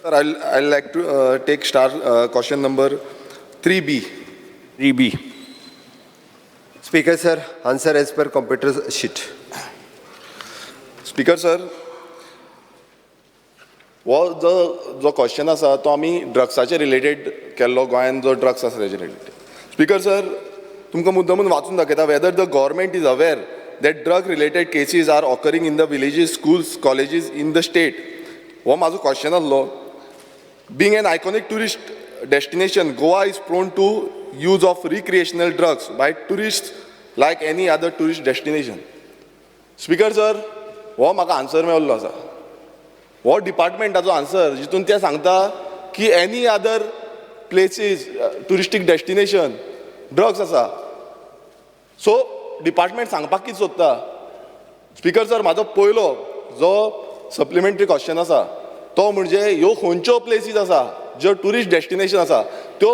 Sir, I'll like to take question number 3B. 3B. Speaker sir, answer as per computer sheet. Speaker sir, जो question आसा तो आमी ड्रग्साचे related केल्लो गोंयान जो ड्रग्स आसा तेजे रिलेटेड. स्पीकर सर, तुमकां मुद्दमून वाचून दाखयता whether the government is aware that drug related cases are occurring in the villages, schools, colleges in the state. हो माझो क्वेश्चन आसलो. Being an iconic tourist destination, Goa is prone to use of recreational drugs by tourists like any other tourist destination. Speaker sir, हो म्हाका answer मेळिल्लो आसा. हो डिपार्टमेंटाचो answer जितून ते सांगता की any other places touristic destination drugs आसा. सो डिपार्टमेंट सांगपाक कितें सोदता. स्पीकर सर, म्हाजो पयलो जो सप्लिमेंटरी क्वेश्चन आसा तो म्हणजे ह्यो खंयच्यो प्लेसीस आसा ज्यो टुरिस्ट डेस्टिनेशन आसा त्यो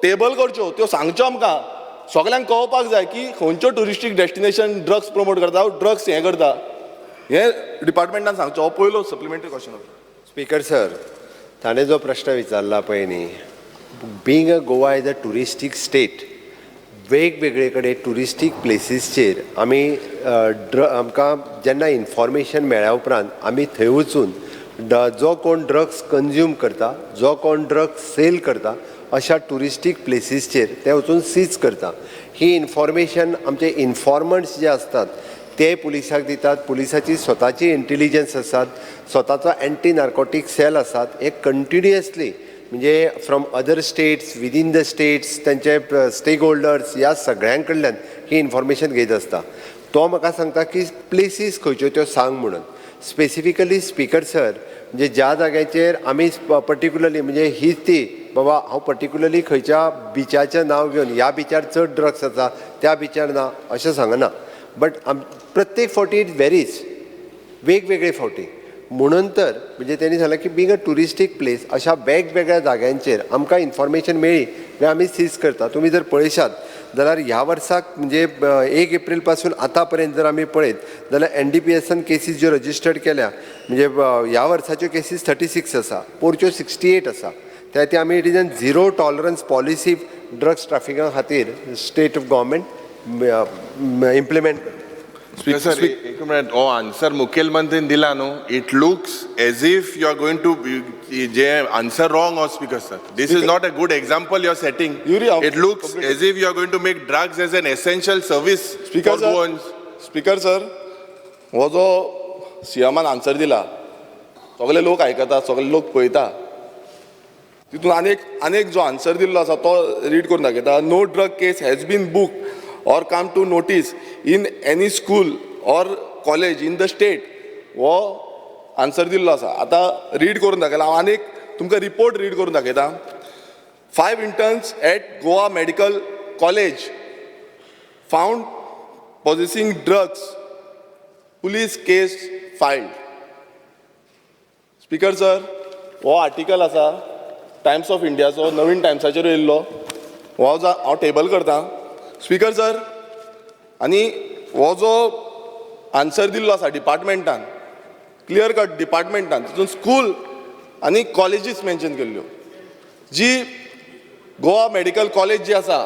टेबल करच्यो, त्यो सांगच्यो आमकां. सगल्यांक कळपाक जाय की खंयच्यो टुरिस्टीक डेस्टिनेशन ड्रग्स प्रमोट करता, ड्रग्स हें करता, हें डिपार्टमेंटान सांगचो. हो पयलो सप्लिमेंटरी क्वेश्चन आसा. स्पीकर सर, ताणें जो प्रश्न विचारला पळय न्ही, being a Goa is a touristic state, वेगवेगळे कडेन टुरिस्टीक प्लेसीसचेर आमी आमकां जेन्ना इन्फॉर्मेशन मेळ्ळ्या उपरांत आमी थंय वचून जो कोण ड्रग्स कंज्यूम करता, जो कोण ड्रग्स सेल करता, अशा टुरिस्टीक प्लेसीसचेर ते वचून सीज करता. ही इन्फॉर्मेशन आमचे इन्फॉर्मंट्स जे असतात ते पुलिसाक दितात. पुलिसाची स्वताची इंटेलिजन्स आसात, स्वताचो एंटी नार्कोटीक सेल आसात. हे कंटिन्युअसली म्हणजे from other states, within the states, त्यांचे स्टेक होल्डर्स ह्या सगळ्यां कडल्यान ही इन्फॉर्मेशन घेत आसता. तो म्हाका सांगता की प्लेसीस खंयच्यो त्यो सांग म्हणून. स्पेसिफिकली स्पीकर सर, म्हणजे ज्या जाग्याचेर आमी पर्टिक्युलरली म्हणजे हीच ती बाबा हांव पर्टिक्युलरली खंयच्या बिचाचें नांव घेवन ह्या बिचार चड ड्रग्स आसा त्या बिचार ना अशें सांगना. बट प्रत्येक फावटी इट वेरीज, वेगवेगळे फावटी. म्हणून तर म्हणजे त्यांनी सांगलें की बींग अ टुरिस्टीक प्लेस अशा वेगवेगळ्या जाग्यांचेर आमकां इन्फॉर्मेशन मेळ्ळी काय आमी सीज करता. तुमी जर पळयशात जाल्यार ह्या वर्साक म्हणजे 1 एप्रील पासून आतां पर्यंत जर आमी पळयत जाल्यार NDPSन केसीस ज्यो रजिस्टर्ड केल्या म्हणजे ह्या वर्साच्यो केसीस 36 आसा, पोरच्यो 68 आसा. त्या आमी it is an zero tolerance policy drugs ट्रॅफिका खातीर state of government implement. Speaker sir, एक मिनिट. हो आन्सर मुखेलमंत्रीन दिला न्हू. It looks as if you are going to जे आन्सर रॉंग हो speaker sir. This is not a good example you are setting. It looks as if you are going to make drugs as an essential service. Speaker sir, हो जो सीएमान answer दिला सगळे लोक आयकता, सगळे लोक पळयता. तितून आनेक जो आन्सर दिल्लो आसा तो रीड करून दाखयता. No drug case has been book or come to notice in any school or college in the state. वो आन्सर दिल्लो आसा. आतां रीड करून दाखयला. हांव आनीक तुमकां रिपोर्ट रीड करून दाखयता. 5 interns at Goa Medical College found possessing drugs. Police case filed. Speaker sir, हो आर्टिकल आसा टायम्स ऑफ इंडियाचो, नवीन टायम्साचेर येयल्लो. हो हांव टेबल करता. स्पीकर सर, आनी हो जो आन्सर दिल्लो आसा डिपार्टमेंटान, क्लियर कट डिपार्टमेंटान, तितून स्कूल आनी कॉलेजीस मेन्शन केल्ल्यो. जी गोवा मेडिकल कॉलेज जी आसा,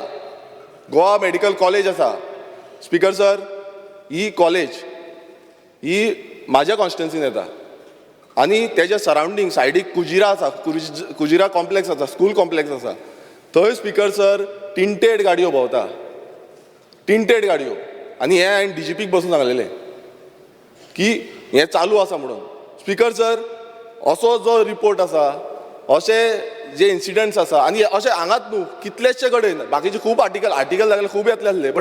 गोवा मेडिकल कॉलेज आसा स्पीकर सर, ही कॉलेज ही म्हाज्या कॉन्स्टिट्युन्सीन येता. आनी तेज्या सरावंडींग सायडीक कुजिरा आसा, कुजिरा कॉम्प्लेक्स आसा, स्कूल कॉम्प्लेक्स आसा. थंय स्पीकर सर टिंटेड गाडयो भोंवता, टिंटेड गाडयो. आनी हें हांवें DGPक बसून सांगलेलें की हें चालू आसा म्हणून. स्पीकर सर, असो जो रिपोर्ट आसा, अशे जे इन्सिडंट्स आसा, आनी अशें हांगाच न्हू कितलेशे कडेन बाकीचे खूब आर्टिकल जाल्यार खूब येतले आसले.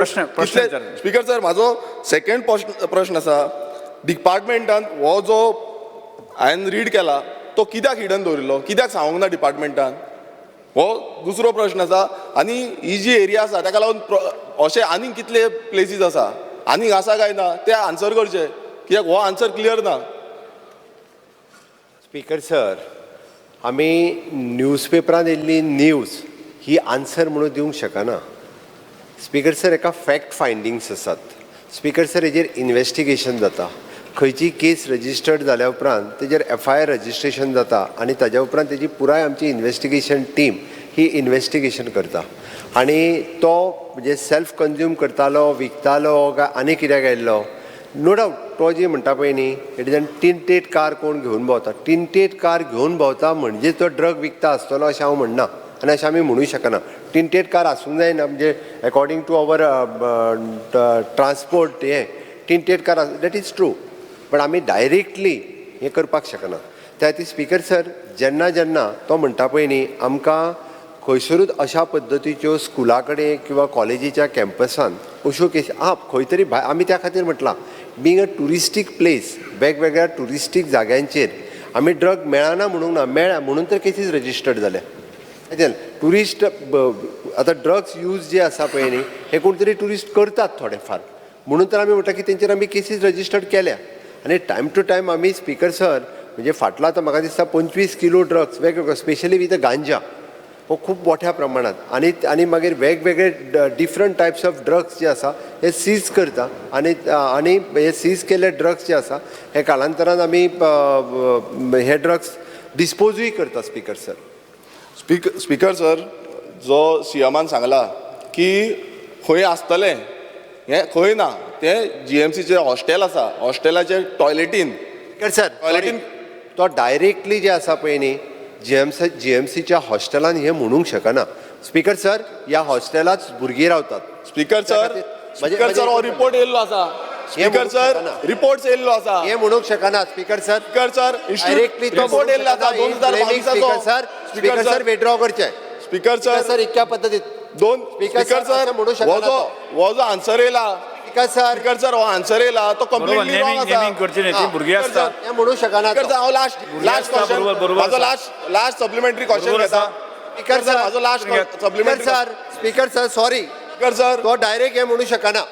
स्पीकर सर, म्हाजो सेकंड प्रश्न आसा. डिपार्टमेंटान हो जो हांवें रीड केला तो कित्याक हिडन दवरिल्लो, कित्याक सांगूंक ना डिपार्टमेंटान, हो दुसरो प्रश्न आसा. आनी ही जी एरिया आसा ताका लागून अशे आनीक कितले प्लेसीस आसा, आनीक आसा काय ना ते आन्सर करचे, कित्याक हो आन्सर क्लियर ना. स्पीकर सर, आमी न्यूजपेपरान येयल्ली न्यूज ही आन्सर म्हणून दिवंक शकना. स्पीकर सर, हेका फॅक्ट फायंडिंग्स आसात. स्पीकर सर, हेजेर इन्वेस्टिगेशन जाता. खंयची केस रजिस्टर्ड जाल्या उपरांत तेजेर FIR रजिस्ट्रेशन जाता आनी ताज्या उपरांत तेजी पुराय आमची इन्व्हेस्टिगेशन टीम ही इन्व्हेस्टिगेशन करता आनी तो म्हणजे सेल्फ कंज्यूम करतालो विकतालो काय आनी कित्याक आयल्लो नो डावट तो जी म्हणटा पळय न्ही इट इज टिंटेड कार कोण घेवन भोंवता टिंटेड कार घेवन भोंवता म्हणजे तो ड्रग विकता आसतलो अशें हांव म्हणना आनी अशें आमी म्हणूं शकना टिंटेड कार आसूंक जायना म्हणजे अकॉर्डिंग टू अवर ट्रान्सपोर्ट हें tinted car that is true पण आमी डायरेक्टली हें करपाक शकना त्या खातीर स्पीकर सर जेन्ना जेन्ना तो म्हणटा पळय न्ही आमकां खंयसरूच अशा पद्दतीच्यो स्कुला कडेन किंवा कॉलेजीच्या कॅम्पसान अश्यो केसी खंय तरी आमी त्या खातीर म्हटलां बींग अ ट्युरिस्टीक प्लेस वेगवेगळ्या ट्युरिस्टीक जाग्यांचेर आमी ड्रग मेळना म्हणूंक ना मेळ्ळा म्हणून तर केसीस रजिस्टर्ड जाल्या ट्युरिस्ट आतां ड्रग्स यूज जे आसा पळय न्ही हे कोण तरी ट्युरिस्ट करतात थोडे फार म्हणून तर आमी म्हणटा की तेंचेर आमी केसीस रजिस्टर्ड केल्या आनी टायम टू टायम आमी स्पीकर सर म्हणजे फाटलो आतां म्हाका दिसता 25 किलो ड्रग्स वेगवेगळे स्पेशली विथ गांजा हो खूब मोठ्या प्रमाणात आनी मागीर वेगवेगळे डिफरंट टायप्स ऑफ ड्रग्स जे आसा हे सीज करता आनी हे सीज केल्ले ड्रग्स जे आसा हे कालांतरान आमी हे ड्रग्स डिस्पोजूय करता स्पीकर सर स्पीकर सर जो CMान सांगला की खंय आसतलें हें खंय ना तें GMCचें हॉस्टेल आसा हॉस्टेलाचे टॉयलेटीन सर टॉयलेटीन तो डायरेक्टली जे आसा पळय न्ही GMCच्या हॉस्टेलान हे म्हणूंक शकना स्पीकर सर ह्या हॉस्टेलाच भुरगीं रावतात स्पीकर सर हो रिपोर्ट येयल्लो आसा स्पीकर सर रिपोर्ट्स येयल्लो आसा हे म्हणूंक शकना स्पीकर सर डायरेक्टली तो रिपोर्ट येयल्लो आसा 2022 स्पीकर सर विड्रॉ करचे स्पीकर सर इतक्या पद्दतीत दोन स्पीकर सर म्हणूंक शकना हो जो आन्सर येयला स्पीकर सर हो आन्सर येयला तो कंप्लीटली रॉंग आसा करचे न्ही ती भुरगीं आसतात हे म्हणूंक शकना स्पीकर सर हांव लास्ट क्वेश्चन म्हाजो लास्ट सप्लिमेंटरी क्वेश्चन घेता स्पीकर सर म्हाजो last supplementary speaker sir sorry speaker sir तो डायरेक्ट हे म्हणूं शकना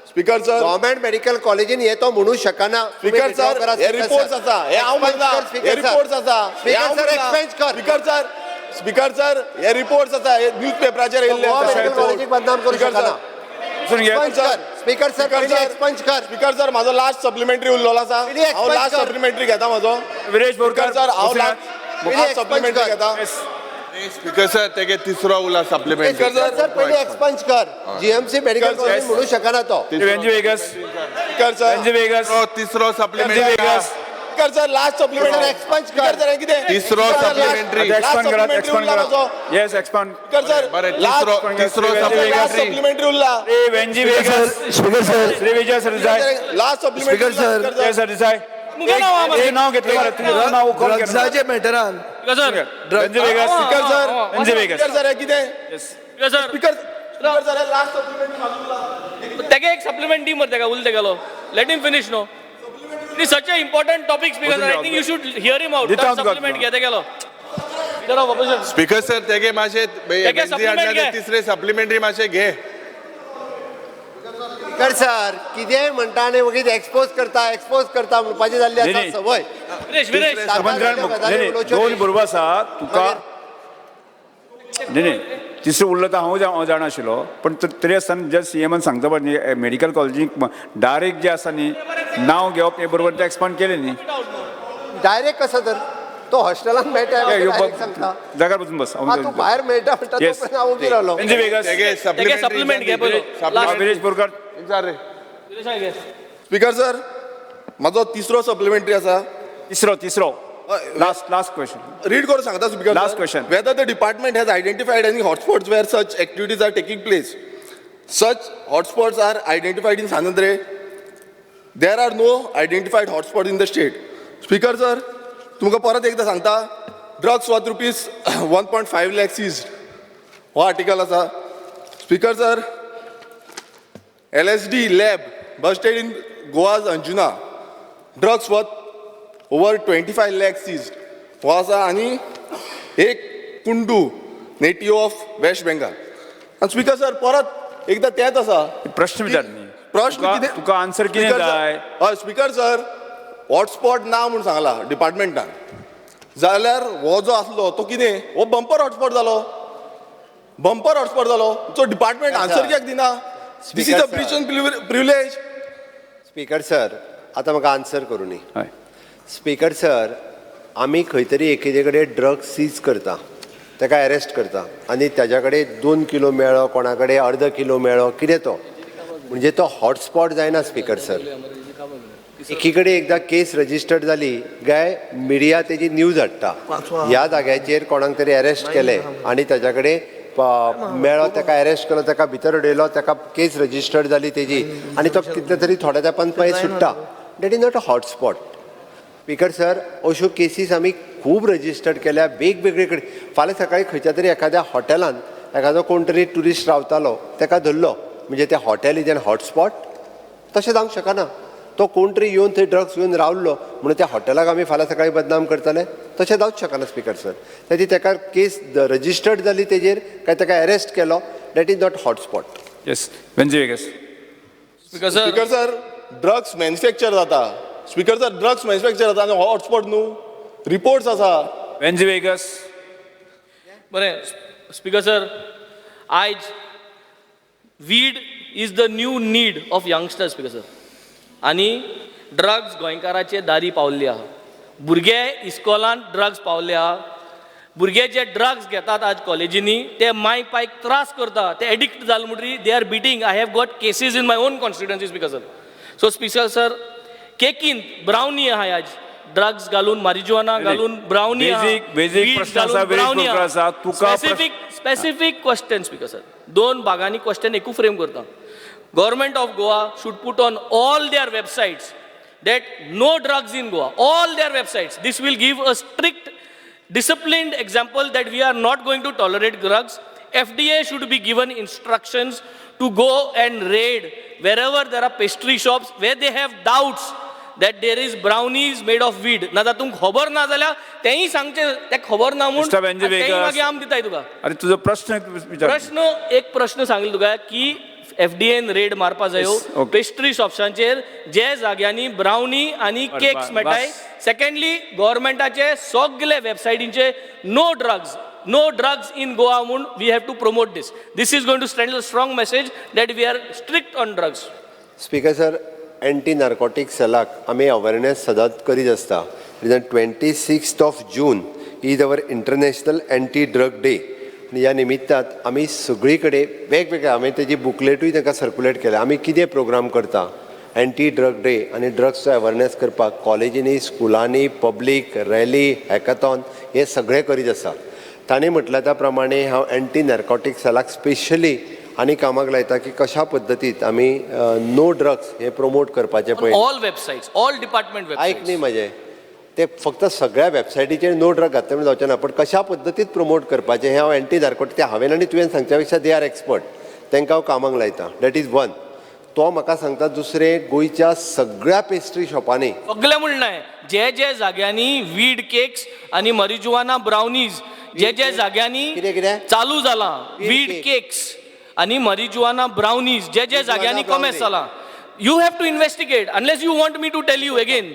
स्पीकर सर गव्हर्नमेंट मेडिकल कॉलेजीन हे तो म्हणूं शकना स्पीकर सर हे रिपोर्ट्स आसा हे हांव म्हणटा हे रिपोर्ट्स आसा स्पीकर सर एक्सपेंज कर स्पीकर सर हे रिपोर्ट्स आसा हे न्यूजपेपराचेर येयल्ले मेडिकल कॉलेजीक बदनाम करूं शकना स्पीकर सर एक्सपेंज कर स्पीकर सर म्हाजो लास्ट सप्लिमेंटरी उरलेलो आसा हांव लास्ट सप्लिमेंटरी घेता म्हाजो विरेश स्पीकर सर हांव लास्ट सप्लिमेंटरी घेता स्पीकर सर तेगे तिसरो उला सप्लिमेंट स्पीकर सर पयलीं एक्सपेंज कर GMC मेडिकल कॉलेज म्हणूं शकना तो वेंजी वेगस स्पीकर सर वेंजी वेगस तिसरो supplement speaker sir last supplementary expand speaker sir हे कितें तिसरो सप्लिमेंटरी एक्सपांड करात यस एक्सपांड स्पीकर सर बरें तिसरो लास्ट सप्लिमेंटरी सप्लिमेंटरी उरला ए Venzy Viegas speaker sir Shri Vijay Sardesai last supplementary speaker Jai Sardesai एक नाव घेतलं बरं तुझं नाव कॉल कर ड्रग्साचे मॅटरान Venzy Viegas speaker sir Venzy Viegas speaker sir हे कितें स्पीकर सर हे लास्ट सप्लिमेंटरी म्हाजो तेगे एक सप्लिमेंट दी मरे तेका उलते गेलो let him finish no it such a important topic speaker I think you should hear him out supplement घेते गेलो स्पीकर सर तेगे मातशे supplement घे. तिसरे सप्लिमेंटरी मातशे घे स्पीकर सर कितेंय म्हणटा आनी मागीर एक्सपोज करता म्हणपाची जाल्ली आसा नाही. सवय विरेश दोन बरोबर आसा तुका नाही तिसरें उरलो तर हांव जाणा आशिल्लो पण तरी आसतना जस्ट CMान सांगता पळय मेडिकल कॉलेजीक डायरेक्ट जे आसा न्ही नांव घेवप हे बरोबर ते एक्सपांड केलें न्ही डायरेक्ट कसो तर तो हॉस्टेलान मेळटा direct सांगता जाग्यार बसून बस तूं भायर मेळटा म्हणटा Yes. तो हांव उबी रावलो वेंजी वेगस तेगे सप्लिमेंट घे पयलो विरेश बोरकर विचार रे स्पीकर सर म्हाजो तिसरो सप्लिमेंटरी आसा तिसरो लास्ट क्वेश्चन रीड करून सांगता speaker Last question. whether the department has identified any hotspots where such activities are taking place. Such hotspots are identified in Sanandre. There are no identified hotspots in the state. Speaker sir, तुमकां परत एकदा सांगता drugs worth rupees 1.5 lakh seized हो article आसा speaker sir LSD lab busted in Goa's Anjuna drugs worth over 25 lakh seized हो आसा आनी एक कुंडू नेटिव्ह ऑफ वेस्ट बेंगाल आनी स्पीकर सर परत एकदा तेच आसा प्रश्न विचार न्ही प्रश्न कितें तुका आन्सर कितें जाय हय स्पीकर सर हॉटस्पॉट ना म्हणून सांगला डिपार्टमेंटान जाल्यार हो जो आसलो तो कितें हो बंपर हॉटस्पॉट जालो तो डिपार्टमेंट आन्सर कित्याक दिना this is a breach on privilege speaker sir आतां म्हाका आन्सर करूं न्ही. हय. स्पीकर सर, आमी खंय तरी एकेजे कडेन ड्रग्स सीज करता, ताका अरेस्ट करता आनी ताज्या कडेन 2 किलो मेळ्ळो, कोणा कडेन अर्द किलो मेळ्ळो, कितें तो म्हणजे तो हॉटस्पॉट जायना स्पीकर सर. एकी कडेन एकदां केस रजिस्टर्ड जाली काय मिडिया तेजी न्यूज हाडटा ह्या जाग्याचेर कोणाक तरी अरेस्ट केले आनी ताज्या कडेन मेळ्ळो, ताका अरेस्ट केलो, ताका भितर उडयलो, ताका केस रजिस्टर्ड जाली तेजी आनी तो कितले तरी थोड्या तेंपान पळय सुट्टा. That is not a hotspot. Speaker sir, अश्यो केसीस आमी खूब रजिस्टर्ड केल्या वेगवेगळे कडेन. फाल्यां सकाळीं खंयच्या तरी एखाद्या हॉटेलान एखादो कोण तरी ट्युरिस्ट रावतालो, ताका धरलो, म्हणजे ते हॉटेल इज एन हॉटस्पॉट? तशें जावंक शकना. तो कोण तरी येवन थंय ड्रग्स घेवन रावल्लो म्हणून त्या हॉटेलाक आमी फाल्यां सकाळीं बदनाम करतले? तशें जावंच शकना स्पीकर सर. ताची ताका केस रजिस्टर्ड जाली तेजेर काय ताका अरेस्ट केलो, that is not hotspot. Yes, Venzy Viegas. Speaker sir, speaker sir, drugs manufacture जाता. स्पीकर सर, ड्रग्स मॅन्युफॅक्चर जाता आनी हॉटस्पॉट न्हू, रिपोर्ट्स आसा. वेंजी वेगस. बरें स्पीकर सर, आयज weed is the new need of youngsters speaker sir. आनी ड्रग्स गोंयकाराचे दारी पावल्ले आहा. भुरगे इस्कॉलान ड्रग्स पावल्ले आहा. भुरगे जे ड्रग्स घेतात आज कॉलेजींनी ते माय पायक त्रास करता, ते एडिक्ट जाले म्हणटरी they are beating. I have got cases in my own constituency speaker sir. So speaker sir, केकीन ब्रावनी आहा आज ड्रग्स घालून, मारिजुआना घालून ब्रावनी बेसिक प्रश्न आसा, ब्रावनी आसा. तुका स्पेसिफिक क्वेश्चन स्पीकर सर, 2 भागांनी क्वेश्चन एकू फ्रेम करता. Government of Goa should put on all their websites that no drugs in Goa, all their websites. This will give a strict, disciplined example that we are not going to tolerate drugs. FDA should be given instructions to go and raid wherever there are pastry shops where they have doubts that there is brownies made of weed. ना तातूंत खबर ना जाल्यार तेंय सांगचे, ते खबर ना म्हणून तेंय मागीर आम दिताय तुका. अरे तुजो प्रश्न विचार. एक प्रश्न सांगलो तुका की एफडीएन रेड मारपा जायो पेस्ट्री शॉप्सांचेर जे जाग्यांनी ब्रावनी आणि केक्स मेळटाय. सेकंडली गव्हर्मेंटाचे सगळे वेबसायटींचे नो ड्रग्स इन गोवा म्हूण we have to promote this. This is going to send a strong message that we are strict on drugs. Speaker sir, anti narcotic सेलाक आमी अवेरनेस सदांच करीत आसता. 26 June is our international anti drug day. ह्या निमित्तान आमी सगळी कडेन वेगवेगळे हांवें तेजी बुकलेटूय ताका सर्कुलेट केल्या. आमी कितें प्रोग्राम करता एंटी ड्रग डे आनी ड्रग्सचो अवेरनेस करपाक कॉलेजींनी, स्कुलांनी, पब्लीक रॅली, हॅकाथॉन हे सगळें करीत आसा. ताणें म्हटल्या त्या प्रमाणे हांव एंटी नार्कोटीक सेलाक स्पेशली आनी कामाक लायता की कशा पद्दतीत आमी नो ड्रग्स हे प्रमोट करपाचें पळय. All websites, all department websites. आयक न्ही म्हाजें, ते फक्त सगळ्या वेबसायटीचेर नो ड्रग घातले म्हणून जावचें ना, पण कशा पद्दतीत प्रमोट करपाचें हें हांव एंटी नार्कोटीक ते हांवें आनी तुवें सांगच्या पेक्षा दे आर एक्सपर्ट, तांकां हांव कामाक लायता. That is one. तो म्हाका सांगता. दुसरें, गोंयच्या सगळ्या पेस्ट्री शॉपांनी सगळे म्हणणें जे जाग्यांनी वीड केक्स आणि marijuana ब्राउनीज जे जाग्यांनी कितें चालू जाला, वीड केक्स आणि marijuana ब्राउनीज जे जाग्यांनी कॉमेर्स जाला, you have to investigate unless you want me to tell you again.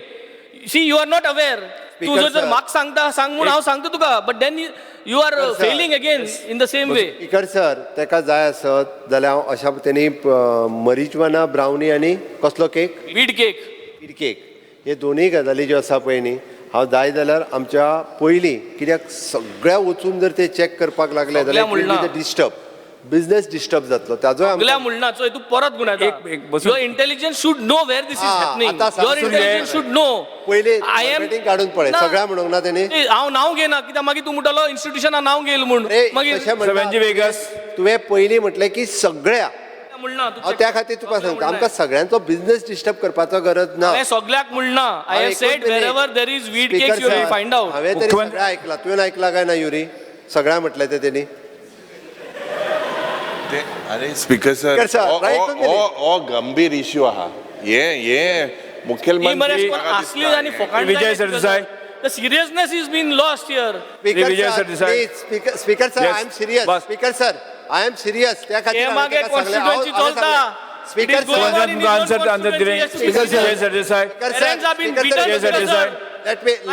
See you are not aware. तुझं जर म्हाका सांगता सांग म्हणून हांव सांगता तुका, but then you are failing again in the same way. Speaker sir, ताका जाय आसत जाल्यार हांव अशा पद्दतीन marijuana ब्रावनी आनी कसलो केक, वीड केक हे दोनूय गजाली ज्यो आसा पळय न्ही, हांव जाय जाल्यार आमच्या पयलीं कित्याक सगळ्या वचून जर ते चॅक करपाक लागले जाल्यार बिझनेस डिस्टर्ब जातलो. ताजो म्हणना चोय तूं परत गुण your intelligence should know where this is happening. Your intelligence should know. पयलीं मीटिंग काडून पळय सगळ्या म्हणूंक ना तेणी. हांव नांव घेना कित्याक मागीर तूं म्हणटलो इन्स्टिट्युशना नांव घेयल म्हूण. मागीर तुवें पयलीं म्हटलें की सगळ्या हांव त्या खातीर तुका सांगता, आमकां सगळ्यांचो बिझनेस डिस्टर्ब करपाचो गरज ना. हांवें सगळ्याक म्हणना. I have said wherever there is weed cakes you will find out. हांवें तरी सगळ्या आयकलां. तुवें आयकलां काय ना युरी? सगळ्या म्हटलें ते तेणी. अरे स्पीकर सर, हो गंभीर इश्यू आहा. ये मुख्यमंत्री Vijay Sardesai. The seriousness is being lost here. Speaker sir, I am serious. Speaker sir, I am serious. त्या खातीर मागे constituency चलता. Speaker sir, Vijay Sardesai. Parents have been beaten.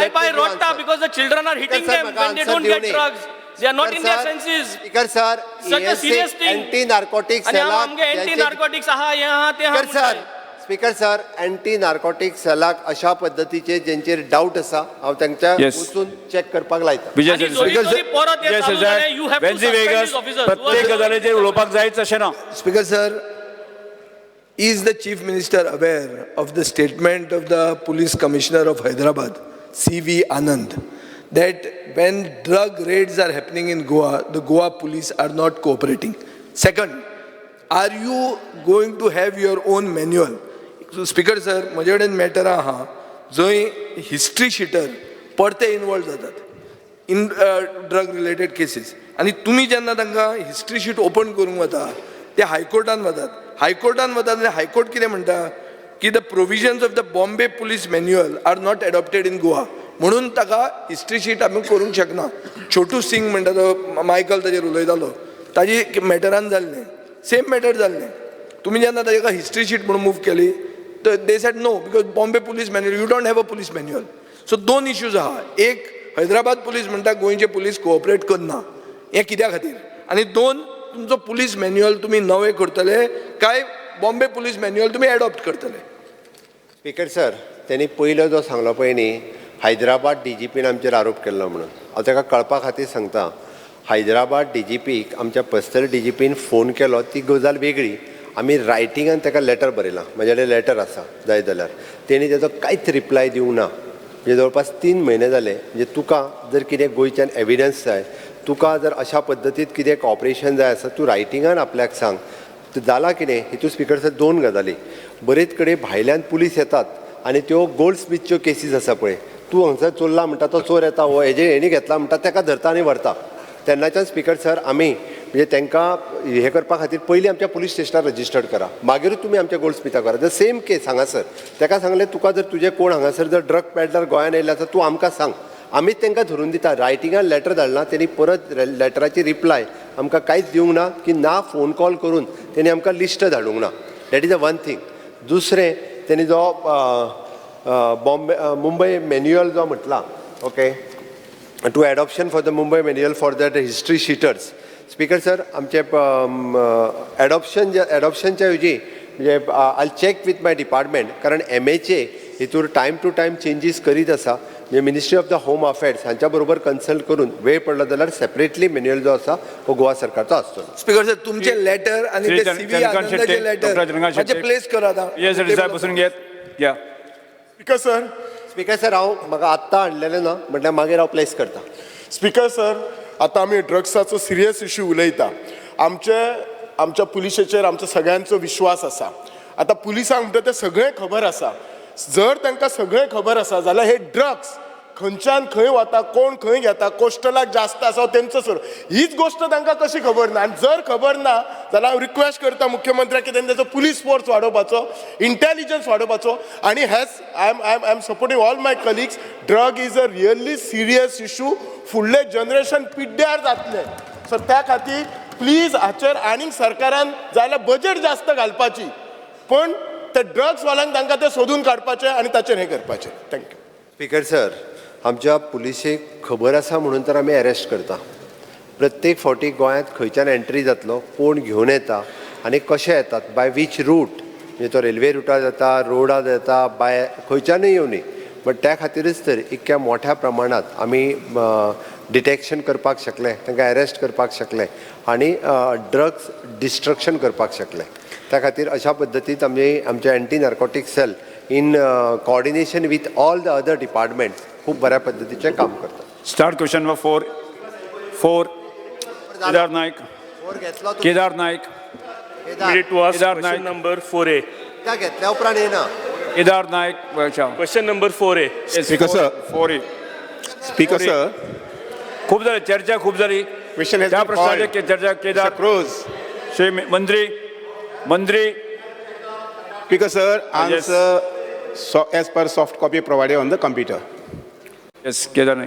I buy Rotta because the children are hitting them when they don't get drugs. They are not in their senses. Speaker sir, such a serious thing. Anti narcotics आणि आमगे anti narcotics आहा यहाँ ते Speaker sir, speaker sir, anti narcotic सेलाक अशा पद्दतीचे जेंचेर doubt आसा हांव तांच्या Yes. वचून चॅक करपाक लायता. विजय आणि जोरी जोरी परत हे चालू जालें, you have to Venzy suspend Viegas these officers. प्रत्येक गजालीचेर उलोवपाक जायच अशें ना. Speaker sir, is the Chief Minister aware of the statement of the Police Commissioner of Hyderabad, C.V. Anand, that when drug raids are happening in Goa, the Goa police are not cooperating? Second, are you going to have your own manual? So, Speaker sir, म्हजे कडेन matter आहा जंय history sheeter परते involve जातात in drug related cases, आनी तुमी जेन्ना तांकां हिस्ट्री शीट ओपन करूंक वता ते हायकोर्टान वतात आनी हायकोर्ट कितें म्हणटा की the provisions of the Bombay police manual are not adopted in Goa, म्हणून ताका हिस्ट्री शीट आमी करूंक शकना. छोटू सिंग म्हणटा तो मायकल ताजेर उलयतालो, ताजी मॅटरान जाल्लें, सेम मॅटर जाल्लें. तुमी जेन्ना ताका हिस्ट्री शीट म्हणून मूव केली they said no because Bombay police manual, you don't have a police manual. So दोन इश्यूज आहा. एक, हैदराबाद पुलीस म्हणटा गोंयचे पुलीस कोऑपरेट करना, हें कित्या खातीर? आनी दोन, तुमचो पुलीस मॅन्युअल तुमी नवें करतले काय बॉम्बे पुलीस मॅन्युअल तुमी एडॉप्ट करतले? स्पीकर सर, त्यांनी पयलो जो सांगलो पळय न्ही, हैदराबाद DGPन आमचेर आरोप केल्लो म्हणून, हांव ताका कळपा खातीर सांगता. हैदराबाद DGPक आमच्या पर्सनल DGPन फोन केलो ती गजाल वेगळी. आमी रायटिंगान ताका लेटर बरयलां, म्हाजे कडेन लेटर आसा जाय जाल्यार. तेणी ताजो कांयच रिप्लाय दिवंक ना. म्हणजे जवळपास 3 म्हयने जाले. म्हणजे तुका जर कितें गोंयच्यान एविडन्स जाय, तुका जर अशा पद्दतीत कितें कॉपरेशन जाय आसा, तूं रायटिंगान आपल्याक सांग. जाला कितें हितून स्पीकर सर 2 गजाली. बरेच कडेन भायल्यान पुलीस येतात आनी त्यो गोल्ड स्मिथच्यो केसीस आसा पळय, तूं हांगसर चोरला म्हणटा तो चोर येता, हो हेणी घेतला म्हणटा ताका धरता आनी व्हरता. तेन्नाच्यान स्पीकर सर आमी म्हणजे तांकां हे करपा खातीर पयलीं आमच्या पुलीस स्टेशनार रजिस्टर्ड करा, मागीरूच तुमी आमच्या गोल्ड स्मिथाक करा. जर सेम केस हांगासर ताका सांगलें तुका जर तुजे कोण हांगासर जर ड्रग पॅडलर गोंयान येयले आसा तूं आमकां सांग, आमीच तांकां धरून दिता. रायटिंगान लेटर धाडलां, तेणी परत लेटराची रिप्लाय आमकां कांयच दिवंक ना, की ना फोन कॉल करून तेणी आमकां लिस्ट धाडूंक ना. That is a one thing. दुसरें, तेणी जो मुंबय मॅन्युअल जो म्हटला, okay, to adoption for the Mumbai manual for that history sheeters. Speaker sir, आमचे एडॉप्शनच्या ऐवजी म्हणजे I check with my department, कारण MHA हितूर टायम टू टायम चेंजीस करीत आसा. म्हणजे ministry of the home affairs हांच्या बरोबर कन्सल्ट करून वेळ पडलो जाल्यार सेपरेटली मॅन्युअल जो आसा हो गोवा सरकारचो आसतलो. स्पीकर सर, तुमचे लेटर आणि ते CV आनंदाचे लेटर मातशें प्लेस करात. बसून घेत या. स्पीकर सर, हांव म्हाका आत्तां हाडलेलें ना, म्हटल्यार मागीर हांव प्लेस करता. स्पीकर सर, आतां आमी ड्रग्साचो सिरियस इश्यू उलयता. आमच्या पुलिशेचेर आमचो सगळ्यांचो विश्वास आसा. आतां पुलिसांक म्हणटा तें सगळें खबर आसा. जर तांकां सगळें खबर आसा जाल्यार हे ड्रग्स खंयच्यान खंय वता, कोण खंय घेता, कोस्टलाक जास्त आसा तेंचो सर, हीच गोश्ट तांकां कशी खबर ना? आनी जर खबर ना जाल्यार हांव रिक्वेस्ट करता मुख्यमंत्र्याक की तेणें ताचो पुलीस फोर्स वाडोवपाचो, इंटेलिजन्स वाडोवपाचो. आनी हेच I am supporting all my colleagues. Drug is a really serious issue. फुडले जनरेशन पिड्ड्यार जातले. सो त्या खातीर प्लीज हाचेर आनीक सरकारान जाल्यार बजेट जास्त घालपाची, पण ते ड्रग्सवाल्यांक तांकां ते सोदून काडपाचें आनी ताचेर हें करपाचें. थँक्यू. स्पीकर सर, आमच्या पुलिसेक खबर आसा म्हणून तर आमी अरेस्ट करता. प्रत्येक फावटी गोंयांत खंयच्यान एंट्री जातलो, कोण घेवन येता आनी कशे येतात, बाय वीच रूट, म्हणजे तो रेल्वे रुटार येता, रोडार येता, बाय खंयच्यानूय येवनी. बट त्या खातीरच तर इतक्या मोठ्या प्रमाणात आमी डिटेक्शन करपाक शकले, तांकां अरेस्ट करपाक शकले आनी ड्रग्स डिस्ट्रक्शन करपाक शकले. त्या खातीर अशा पद्दतीत आमचे anti narcotic cell in coordination with all the other departments खूब बऱ्या पद्दतीचें काम करतात. Start question number 4. Kedar Naik. Kedar Naik. Kedar Naik. Number 4A. त्या घेतल्या उपरांत येना. Kedar Naik. Question number 4A. Speaker sir. 4A. Speaker sir, खूप झाली चर्चा, खूप झाली. क्वेश्चन त्या प्रश्नाची चर्चा. केदार क्रोज. मंत्री. Speaker sir, answer as per soft copy provided on the computer. Yes, Kedar Naik.